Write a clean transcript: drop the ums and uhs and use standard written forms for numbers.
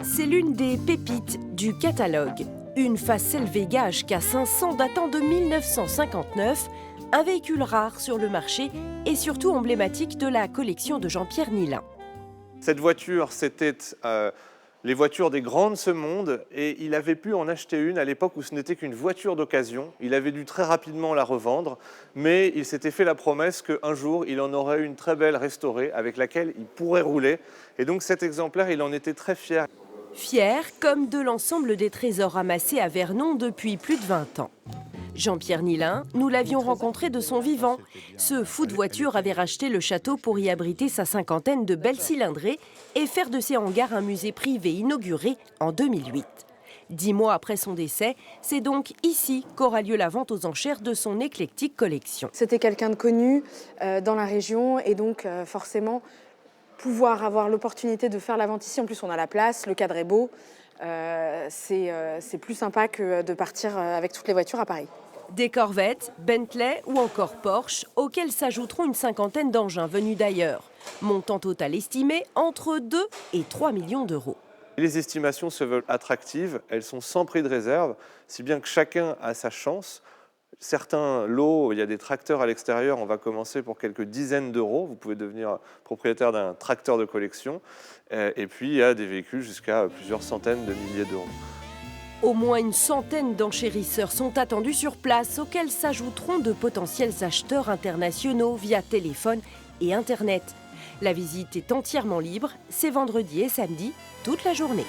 C'est l'une des pépites du catalogue. Une Facel Vega HK500 datant de 1959, un véhicule rare sur le marché et surtout emblématique de la collection de Jean-Pierre Nilin. Cette voiture, c'était les voitures des grands de ce monde et il avait pu en acheter une à l'époque où ce n'était qu'une voiture d'occasion. Il avait dû très rapidement la revendre, mais il s'était fait la promesse qu'un jour, il en aurait une très belle restaurée avec laquelle il pourrait rouler. Et donc cet exemplaire, il en était très fier. Fier comme de l'ensemble des trésors ramassés à Vernon depuis plus de 20 ans. Jean-Pierre Nilin, nous l'avions rencontré de son vivant. Ce fou de voiture avait racheté le château pour y abriter sa cinquantaine de belles cylindrées et faire de ses hangars un musée privé inauguré en 2008. 10 mois après son décès, c'est donc ici qu'aura lieu la vente aux enchères de son éclectique collection. C'était quelqu'un de connu dans la région et donc forcément pouvoir avoir l'opportunité de faire la vente ici. En plus on a la place, le cadre est beau, c'est plus sympa que de partir avec toutes les voitures à Paris. Des Corvettes, Bentley ou encore Porsche, auxquels s'ajouteront une cinquantaine d'engins venus d'ailleurs. Montant total estimé entre 2 et 3 millions d'euros. Les estimations se veulent attractives, elles sont sans prix de réserve, si bien que chacun a sa chance. Certains lots, il y a des tracteurs à l'extérieur, on va commencer pour quelques dizaines d'euros. Vous pouvez devenir propriétaire d'un tracteur de collection. Et puis il y a des véhicules jusqu'à plusieurs centaines de milliers d'euros. Au moins une centaine d'enchérisseurs sont attendus sur place, auxquels s'ajouteront de potentiels acheteurs internationaux via téléphone et Internet. La visite est entièrement libre, c'est vendredi et samedi, toute la journée.